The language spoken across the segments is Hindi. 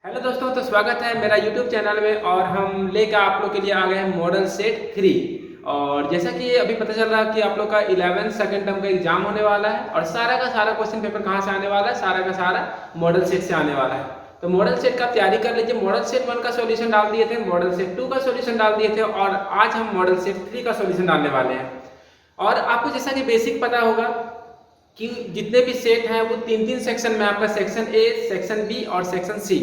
हेलो दोस्तों, तो स्वागत है मेरा यूट्यूब चैनल में। और हम लेकर आप लोग के लिए आ गए हैं मॉडल सेट 3। और जैसा कि अभी पता चल रहा है कि आप लोग का 11 सेकेंड टर्म का एग्जाम होने वाला है और सारा का सारा क्वेश्चन पेपर कहाँ से आने वाला है, सारा का सारा मॉडल सेट से आने वाला है। तो मॉडल सेट का तैयारी कर लीजिए। मॉडल सेट 1 का सोल्यूशन डाल दिए थे, मॉडल सेट 2 का सोल्यूशन डाल दिए थे और आज हम मॉडल सेट 3 का सोल्यूशन डालने वाले हैं। और आपको जैसा कि बेसिक पता होगा कि जितने भी सेट हैं वो तीन तीन सेक्शन में, आपका सेक्शन ए, सेक्शन बी और सेक्शन सी।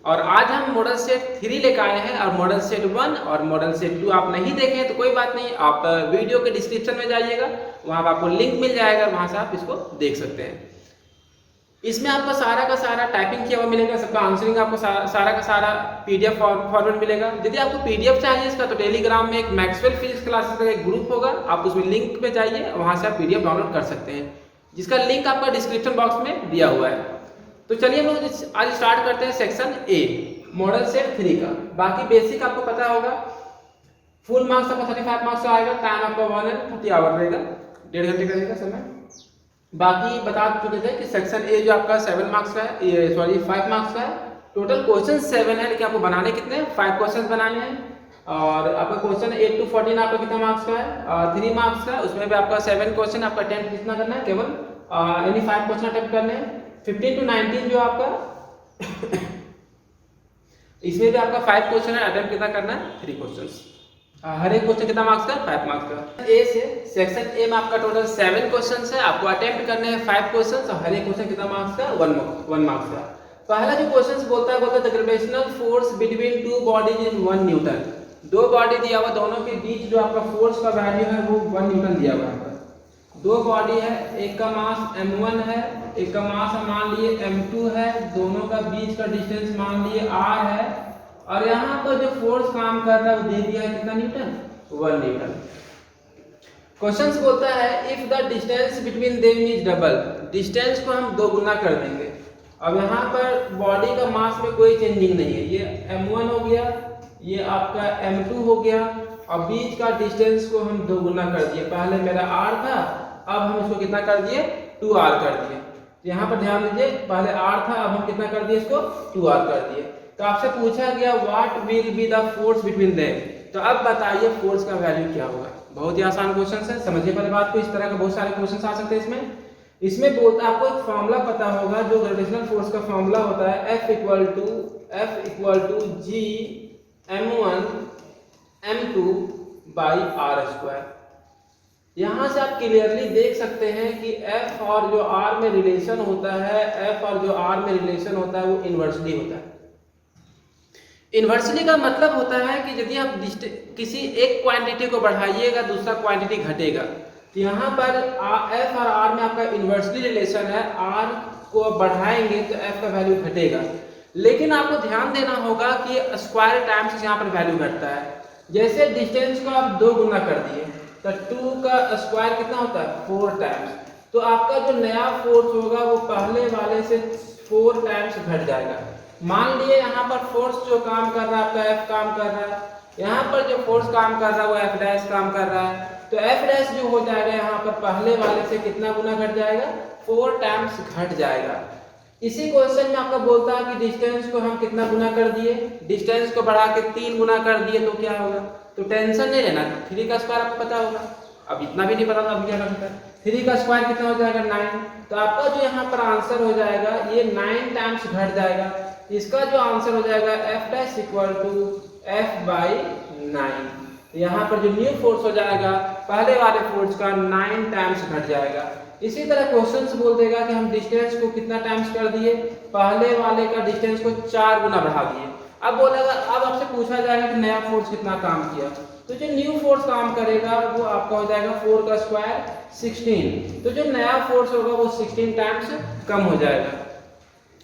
और आज हम मॉडल सेट 3 लेकर आए हैं और मॉडल सेट 1 और मॉडल सेट 2 आप नहीं देखें तो कोई बात नहीं, आप वीडियो के डिस्क्रिप्शन में जाइएगा, वहां पर आपको लिंक मिल जाएगा, वहां से आप इसको देख सकते हैं। इसमें आपको सारा का सारा टाइपिंग किया हुआ मिलेगा, सबका आंसरिंग आपको सारा का सारा पीडीएफ फॉरवर्ड मिलेगा। यदि आपको पीडीएफ चाहिए इसका तो टेलीग्राम में एक मैक्सवेल फिजिक्स क्लासेस का एक ग्रुप होगा, आप उसमें लिंक पे जाइए, वहां से आप पीडीएफ डाउनलोड कर सकते हैं, जिसका लिंक आपका डिस्क्रिप्शन बॉक्स में दिया हुआ है। तो चलिए हम लोग आज स्टार्ट करते हैं सेक्शन ए मॉडल सेट 3 का। बाकी बेसिक आपको पता होगा, फुल मार्क्स आपका 35 मार्क्स का आएगा, टाइम आपका 1 है 30 आवर रहेगा, 1.5 घंटे का रहेगा समय। बाकी बता चुके थे कि सेक्शन ए जो आपका 7 मार्क्स का है, ये सॉरी 5 मार्क्स का है। टोटल क्वेश्चन 7 है, लेकिन आपको बनाने कितने हैं, 5 क्वेश्चन बनाने हैं। और आपका क्वेश्चन 8 to 14 आपका कितना मार्क्स का है, 3 मार्क्स का। उसमें भी आपका 7 क्वेश्चन आपका अटेम्प्ट कितना करना है, केवल यानी 5 क्वेश्चन अटेम्प्ट करने हैं। 15 to 19 जो आपका इसमें भी आपका 5 क्वेश्चन है, अटेम्प्ट कितना करना है, 3 क्वेश्चन। हर एक क्वेश्चन कितना मार्क्स का, 5 मार्क्स का। ए से सेक्शन ए में आपका टोटल 7 क्वेश्चन है, आपको अटेम्प्ट करने हैं 5 क्वेश्चन और हर एक क्वेश्चन कितना मार्क्स का, 1 मार्क्स का। पहला जो क्वेश्चन बोलता है the gravitational force between two bodies is 1 Newton. दो बॉडी दिया हुआ, दोनों के बीच जो आपका फोर्स का वैल्यू है वो 1 न्यूटन दिया हुआ है। दो बॉडी है, एक का मास m1 है, एक का मास मान लिए m2 है, दोनों का बीच का डिस्टेंस मान लिए r है, और यहाँ पर जो फोर्स काम कर रहा है वो दे दिया है कितना न्यूटन, 1 न्यूटन। क्वेश्चंस बोलता है if the distance between them is double, distance को हम 2 गुना कर देंगे। अब यहाँ पर बॉडी का मास में कोई चेंजिंग नहीं है, ये m1 हो गया, ये आपका m2 हो गया, और बीच का डिस्टेंस को हम 2 गुना कर दिए। पहले मेरा r था, अब हम इसको कितना कर दिए, 2r कर दिए। यहाँ पर ध्यान दीजिए, पहले r था, अब हम कितना कर दिए, इसको 2r कर दिए। तो आपसे पूछा गया what will be the force between them, तो अब बताइए फोर्स का वैल्यू क्या होगा। बहुत ही आसान क्वेश्चन है, समझिए पहले बात को। इस तरह का बहुत सारे क्वेश्चन आ सकते हैं इसमें बोलता है, आपको एक फॉर्मूला पता होगा, जो ग्रेविटेशनल फोर्स का फॉर्मूला होता है F equal to G m1 m2 by r square. यहाँ से आप क्लियरली देख सकते हैं कि F और जो R में रिलेशन होता है, F और जो R में रिलेशन होता है वो इन्वर्सली होता है। इन्वर्सली का मतलब होता है कि यदि आप किसी एक क्वांटिटी को बढ़ाइएगा दूसरा क्वांटिटी घटेगा। तो यहाँ पर F और R में आपका इन्वर्सली रिलेशन है, R को बढ़ाएंगे तो F का वैल्यू घटेगा। लेकिन आपको ध्यान देना होगा कि स्क्वायर टाइम्स यहाँ पर वैल्यू घटता है। जैसे डिस्टेंस को आप 2 गुना कर दिए तो 2 का स्क्वायर कितना होता है, 4 टाइम्स। तो आपका जो नया फोर्स होगा वो पहले वाले से 4 टाइम्स घट जाएगा। मान लिए यहाँ पर फोर्स जो काम कर रहा है आपका F काम कर रहा है, यहाँ पर जो फोर्स काम कर रहा है वो F डैश काम कर रहा है। तो F डैश जो हो जाएगा यहाँ पर पहले वाले से कितना गुना घट जाएगा, 4 टाइम्स घट जाएगा। इसी क्वेश्चन में आपका बोलता है कि डिस्टेंस को हम कितना गुना कर दिए, डिस्टेंस को बढ़ा के 3 गुना कर दिए तो क्या होगा। तो टेंशन नहीं लेना, 3 का स्क्वायर आपको पता होगा, अब इतना भी नहीं पता था, अब क्या करना है, 3 का स्क्वायर कितना हो जाएगा, 9। तो आपका जो यहाँ पर आंसर हो जाएगा ये 9 टाइम्स घट जाएगा। इसका जो आंसर हो जाएगा F dash equal to F by 9। यहाँ पर जो न्यू फोर्स हो जाएगा पहले वाले फोर्स का 9 टाइम्स घट जाएगा। इसी तरह क्वेश्चंस बोल देगा कि हम डिस्टेंस को कितना टाइम्स कर दिए, पहले वाले का डिस्टेंस को 4 गुना बढ़ा दिए। अब बोलेगा, अब आपसे पूछा जाएगा कि नया फोर्स कितना काम किया, तो जो न्यू फोर्स काम करेगा वो आपका हो जाएगा 4 का स्क्वायर 16। तो जो नया फोर्स होगा वो 16 टाइम्स कम हो जाएगा।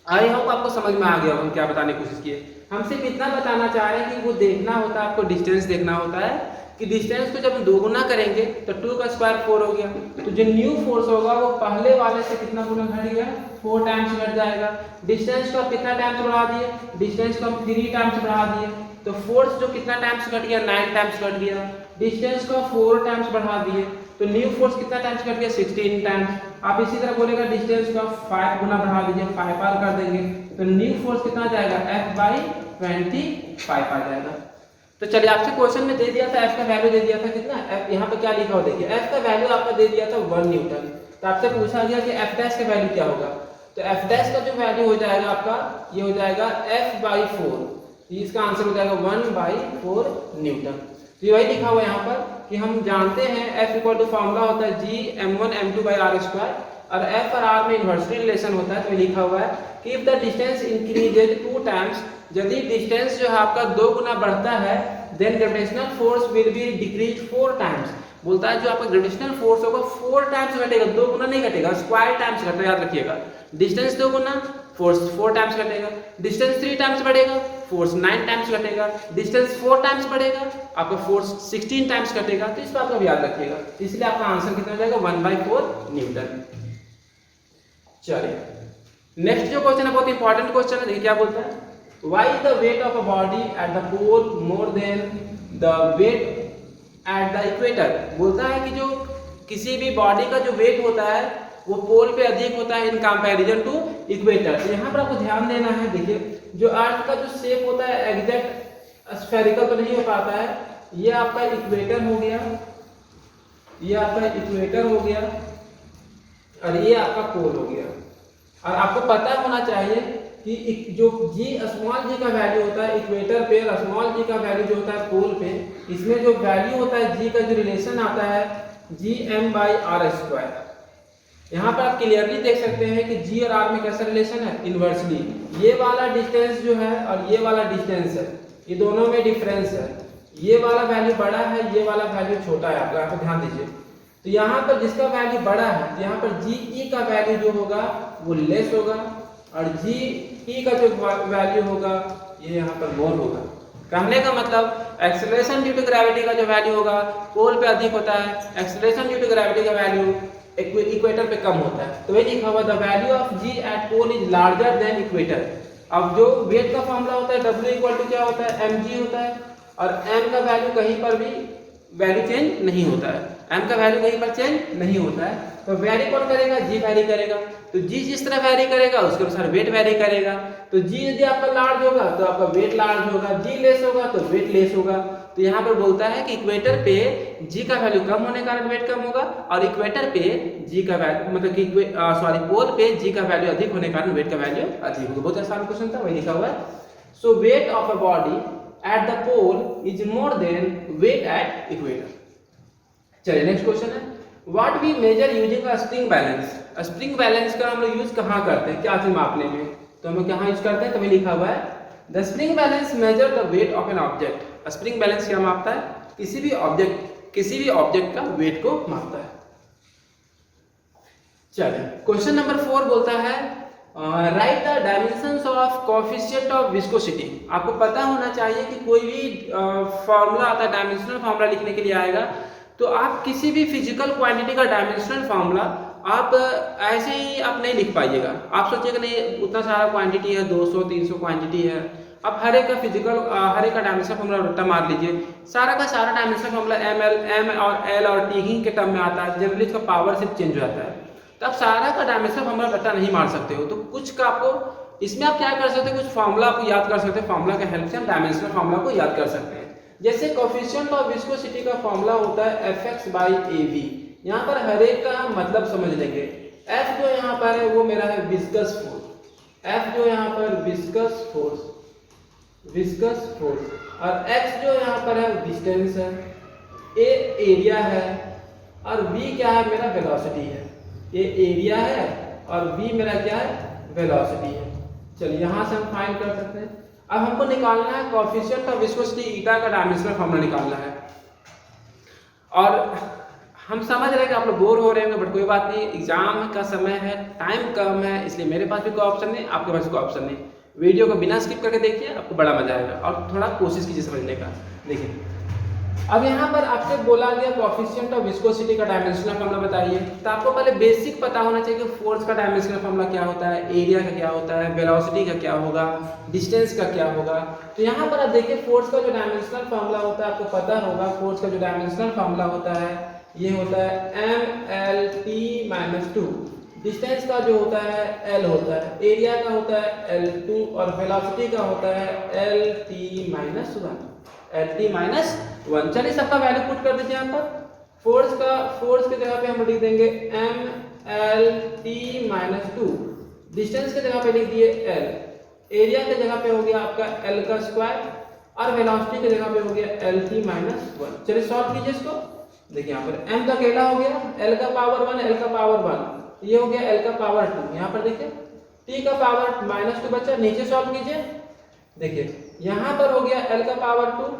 आई होप आपको समझ में आ गया होगा हम क्या बताने की कोशिश किए। हम सिर्फ इतना बताना चाह रहे हैं कि वो देखना होता है, आपको डिस्टेंस देखना होता है कि डिस्टेंस को जब हम 2 गुना करेंगे तो 2 का स्क्वायर 4 हो गया। तो जो न्यू फोर्स होगा वो पहले वाले से कितना गुना घट गया, 4 टाइम्स घट जाएगा। डिस्टेंस को आप कितना टाइम्स बढ़ा दिए, डिस्टेंस को हम 3 टाइम्स बढ़ा दिए, तो फोर्स जो कितना टाइम्स घट गया, 9 टाइम्स घट गया। डिस्टेंस को 4 टाइम्स बढ़ा दिए तो न्यू फोर्स कितना टाइम्स घट गया, 16 टाइम्स। आप इसी तरह बोलेगा डिस्टेंस को 5 गुना बढ़ा दीजिए, 5r कर देंगे तो न्यू फोर्स कितना जाएगा, F/25 आ जाएगा। तो चलिए आपसे क्वेश्चन में दे दिया था F का वैल्यू दे दिया था कितना, F यहाँ पे क्या लिखा हुआ देखिए, F का वैल्यू आपका दे दिया था 1 न्यूटन। तो आपसे पूछा गया कि F डैश का वैल्यू क्या होगा, तो F डैश का जो वैल्यू हो जाएगा आपका ये हो जाएगा F/4, इसका आंसर हो जाएगा 1/4 न्यूटन। तो वही लिखा हुआ है यहाँ पर कि हम जानते हैं F इक्वल टू फॉर्मूला होता है G(m1m2/r²) और F और R में इन्वर्सली रिलेशन होता है। तो लिखा हुआ है कि if the distance increases 2 times, यदि डिस्टेंस जो है आपका 2 गुना बढ़ता है, then gravitational force will be decrease 4 times. बोलता है जो आपका ग्रेविटेशनल फोर्स होगा 4 टाइम्स घटेगा, 2 गुना नहीं घटेगा, स्क्वायर टाइम्स घटेगा, याद रखिएगा। डिस्टेंस 2 गुना, फोर्स 4 टाइम्स घटेगा। डिस्टेंस 3 टाइम्स बढ़ेगा, फोर्स 9 टाइम्स घटेगा। डिस्टेंस 4 टाइम्स बढ़ेगा, आपका फोर्स 16 टाइम्स घटेगा। तो इस बात को भी याद रखिएगा, इसलिए आपका आंसर कितना हो जाएगा 1/4 न्यूटन। चलिए नेक्स्ट जो क्वेश्चन है बहुत इंपॉर्टेंट क्वेश्चन है, देखिए क्या बोलता है, why is the weight of a body at the pole more than the weight at the equator. बोलता है कि जो किसी भी बॉडी का जो वेट होता है वो पोल पे अधिक होता है इन कंपैरिजन टू इक्वेटर। तो यहाँ पर आपको ध्यान देना है, देखिए जो अर्थ का जो शेप होता है एग्जैक्ट स्फेरिकल तो नहीं हो पाता है, ये आपका इक्वेटर हो गया, ये आपका इक्वेटर हो गया और ये आपका पोल हो गया। और आपको पता होना चाहिए कि जो स्मॉल जी का वैल्यू होता है इक्वेटर पे और स्मॉल जी का वैल्यू जो होता है पोल पे, इसमें जो वैल्यू होता है जी का जो रिलेशन आता है Gm/r²। यहाँ पर आप क्लियरली देख सकते हैं कि जी और आर में कैसा रिलेशन है, इन्वर्सली। ये वाला डिस्टेंस जो है और ये वाला डिस्टेंस है, ये दोनों में डिफरेंस है, ये वाला वैल्यू बड़ा है, ये वाला वैल्यू छोटा है, आपको यहाँ पर ध्यान दीजिए। तो यहाँ पर जिसका वैल्यू बड़ा है, यहाँ पर Ge का वैल्यू जो होगा वो लेस होगा और Ge का जो वैल्यू होगा ये यहाँ पर मोर होगा। कहने का मतलब एक्सेलरेशन ड्यू टू ग्रेविटी का जो वैल्यू होगा पोल पे अधिक होता है, एक्सेलरेशन ड्यू टू ग्रेविटी का वैल्यू इक्वेटर पे कम होता है। तो वही लिखा हुआ the value of G at pole is larger than equator. अब जो वेट का फॉर्मूला होता है W इक्वल टू क्या होता है, mg होता है और m का वैल्यू कहीं पर भी वैल्यू चेंज नहीं होता है, m का वैल्यू कहीं पर चेंज नहीं होता है। तो वेरी कौन करेगा, G वेरी करेगा। तो G जिस तरह वेरी करेगा उसके अनुसार वेट वेरी करेगा। तो G यदि आपका लार्ज होगा तो आपका वेट लार्ज होगा, G लेस होगा तो वेट लेस होगा। तो यहाँ पर बोलता है कि इक्वेटर पे G का वैल्यू कम होने के कारण वेट कम होगा और इक्वेटर पे G का वैल्यू मतलब कि पोल पे G का वैल्यू अधिक होने के कारण वेट का वैल्यू अधिक होगा। बहुत आसान क्वेश्चन था, वही लिखा हुआ है। So weight of a body at the pole is more than weight at equator. चलिए नेक्स्ट क्वेश्चन है, what we measure using a spring balance. Spring balance का हम लोग यूज कहाँ करते हैं, क्या चीज मापने में, तो हम लोग कहाँ यूज करते हैं, तभी लिखा हुआ है the spring balance measure the weight of an object. Spring balance क्या मापता है, किसी भी ऑब्जेक्ट का वेट को मापता है। चलिए क्वेश्चन नंबर 4 बोलता है right the dimensions of coefficient of viscosity. आपको पता होना चाहिए कि कोई भी फॉर्मूला आता है, डायमेंशनल फॉर्मूला लिखने के लिए आएगा, तो आप किसी भी फिजिकल क्वांटिटी का डायमेंशनल फॉर्मूला आप ऐसे ही आप नहीं लिख पाइएगा। आप सोचिएगा नहीं उतना सारा क्वांटिटी है, 200-300 क्वांटिटी है, आप हर एक का फिजिकल हर एक का डायमेंशनल फॉर्मूला रट्टा मार लीजिए। सारा का सारा डायमेंशनल फॉर्मूला एम और एल और टी ही के टर्म में आता है, जनरली इसका पावर सिर्फ चेंज हो जाता है। तो आप सारा का डायमेंशनल फॉर्मूला रट्टा नहीं मार सकते हो, तो कुछ का आपको इसमें आप क्या कर सकते हैं, कुछ फॉर्मूला आपको याद कर सकते हैं, फॉर्मूला के हेल्प से हम डायमेंशनल फॉर्मूला को याद कर सकते हैं। जैसे कोएफिशिएंट ऑफ विस्कोसिटी का फॉर्मूला होता है Fx/Av। यहाँ पर हर एक का मतलब समझ लेंगे। F जो यहाँ पर है वो मेरा है विस्कस फोर्स, F जो यहाँ पर विस्कस फोर्स और x जो यहाँ पर है डिस्टेंस है, A एरिया है और v क्या है, मेरा वेलोसिटी है। A एरिया है और v मेरा क्या है, वेलोसिटी है। चलिए यहाँ से हम फाइंड कर सकते हैं। अब हमको निकालना है कोएफिशिएंट ऑफ विस्कोसिटी ईटा का डायमेंशनल फॉर्मूला निकालना है। और हम समझ रहे हैं कि आप लोग बोर हो रहे होंगे, बट कोई बात नहीं, एग्जाम का समय है, टाइम कम है, इसलिए मेरे पास भी कोई ऑप्शन नहीं, आपके पास कोई ऑप्शन नहीं। वीडियो को बिना स्किप करके देखिए, आपको बड़ा मजा आएगा और थोड़ा कोशिश कीजिए समझने का। देखिए अब यहाँ पर आपसे बोला गया कोएफिशिएंट ऑफ विस्कोसिटी का डायमेंशनल फॉर्मूला बताइए, तो आपको पहले बेसिक पता होना चाहिए कि फोर्स का डायमेंशनल फॉर्मूला क्या होता है, एरिया का क्या होता है, वेलोसिटी का क्या होगा, डिस्टेंस का क्या होगा। तो यहाँ पर आप देखिए फोर्स का जो डायमेंशनल फॉर्मूला होता है आपको पता होगा, फोर्स का जो डायमेंशनल फॉर्मूला होता है ये होता है mLT-2 डिस्टेंस का जो होता है L होता है, एरिया का होता है L2 और वेलोसिटी का होता है LT माइनस 1। चलिए सबका वैल्यू पुट कर दीजिए यहाँ पर। फोर्स की जगह पे हम लिख देंगे MLT माइनस 2। डिस्टेंस की जगह पे लिख दिए L। एरिया की जगह पे हो गया आपका L का स्क्वायर और वेलोसिटी की जगह पे हो गया LT माइनस 1। चलिए सॉल्व कीजिए इसको। देखिए यहाँ पर m का अकेला हो गया, L का पावर 1, L का पावर 1, ये हो गया L का पावर 2। यहाँ पर देखिए t का पावर माइनस 2 बचा, नीचे सॉल्व कीजिए। देखिए यहाँ पर हो गया L का पावर 2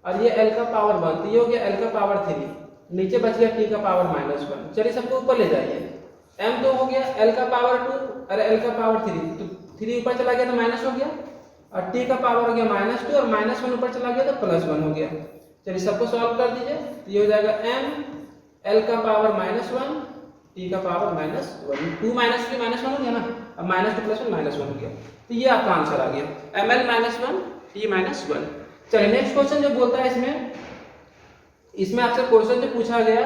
और ये L का पावर 1, तो ये हो गया L का पावर 3, नीचे बच गया t का पावर माइनस 1। चलिए सबको ऊपर ले जाइए। m तो हो गया L का पावर 2 और L का पावर 3, तो 3 ऊपर चला गया तो माइनस हो गया, और t का पावर हो गया माइनस 2 और माइनस 1 ऊपर चला गया तो प्लस 1 हो गया। चलिए सबको सॉल्व कर दीजिए। तो ये हो जाएगा m L का पावर माइनस 1 t का पावर माइनस 1, 2 माइनस 3 माइनस 1 हो गया ना, अब माइनस 2 प्लस 1 माइनस 1 हो गया। तो ये आपका आंसर आ गया ml माइनस 1 t माइनस 1। चलिए नेक्स्ट क्वेश्चन जो बोलता है इसमें आपसे क्वेश्चन जो पूछा गया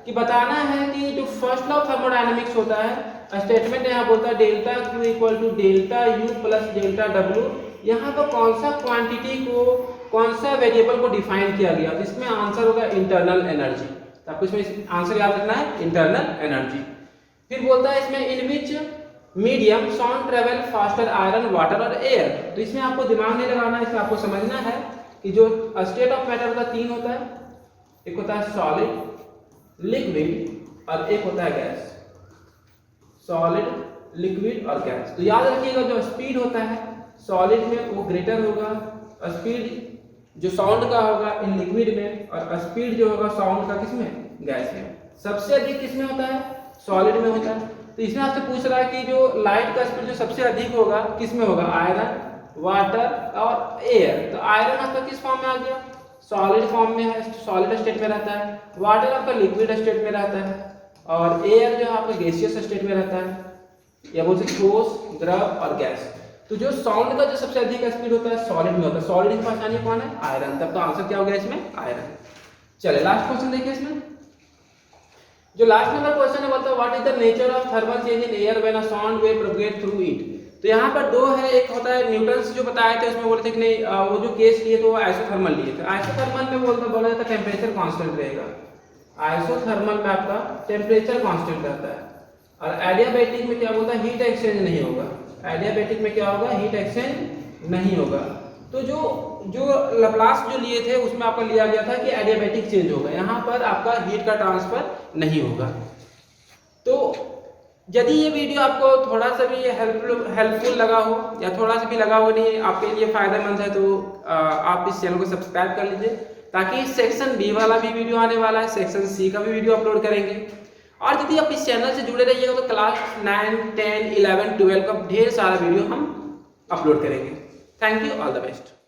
कि बताना है कि जो फर्स्ट लॉ ऑफ थर्मोडायनेमिक्स होता है, स्टेटमेंट यहाँ बोलता है delta Q equal to delta U plus delta W। यहाँ पर कौन सा क्वांटिटी को, कौन सा वेरिएबल को डिफाइन किया गया, तो इसमें आंसर होगा इंटरनल एनर्जी। तो आपको इसमें आंसर याद रखना है इंटरनल एनर्जी। फिर बोलता है इसमें in which medium sound travel faster iron water और एयर। तो इसमें आपको दिमाग नहीं लगाना है, इसमें आपको समझना है कि जो स्टेट ऑफ मैटर का 3 होता है, एक होता है सॉलिड, लिक्विड और एक होता है गैस। सॉलिड, लिक्विड और गैस। तो याद रखिएगा जो स्पीड होता है सॉलिड में वो ग्रेटर होगा, स्पीड जो साउंड का होगा इन लिक्विड में, और स्पीड जो होगा साउंड का किसमें, गैस में। सबसे अधिक किसमें होता है, सॉलिड में होता है। तो इसमें आपसे पूछ रहा है कि जो लाइट का स्पीड जो सबसे अधिक होगा किसमें होगा, आयरन, वाटर और एयर। तो आयरन आपका किस फॉर्म में आ गया, सॉलिड फॉर्म में है, सॉलिड स्टेट में रहता है। वाटर आपका लिक्विड स्टेट में रहता है, और एयर जो है आपका गैसियस स्टेट में रहता है, या बोल सकते ठोस, द्रव और गैस। तो जो साउंड का जो सबसे अधिक स्पीड होता है सॉलिड में होता है। सॉलिड की पहचान कौन है, आयरन। तब तो आंसर क्या हो गया इसमें, आयरन। चलिए लास्ट क्वेश्चन देखिए। इसमें जो लास्ट नंबर क्वेश्चन है बोलता है what is the nature of thermal change in air when a sound wave propagate through it. तो यहाँ पर दो है, एक होता है न्यूटन जो बताए थे, उसमें बोलते थे कि नहीं वो जो केस लिए तो वो आइसोथर्मल लिए थे। आइसोथर्मल में बोला जाता है टेम्परेचर कांस्टेंट रहेगा। आइसोथर्मल में आपका टेम्परेचर कांस्टेंट रहता है, और एडियाबैटिक में क्या बोलता है, हीट एक्सचेंज नहीं होगा। एडियाबैटिक में क्या होगा, हीट एक्सचेंज नहीं होगा। तो जो लैप्लास जो लिए थे उसमें आपका लिया गया था कि एडियाबैटिक चेंज होगा, यहाँ पर आपका हीट का ट्रांसफर नहीं होगा। तो यदि ये वीडियो आपको थोड़ा सा भी हेल्पफुल लगा हो, या थोड़ा सा भी लगा हो नहीं आपके लिए फायदेमंद है, तो आप इस चैनल को सब्सक्राइब कर लीजिए, ताकि सेक्शन बी वाला भी वीडियो आने वाला है, सेक्शन सी का भी वीडियो अपलोड करेंगे। और यदि आप इस चैनल से जुड़े रहिएगा तो क्लास 9, 10, 11, 12 का ढेर सारा वीडियो हम अपलोड करेंगे। Thank you, all the best.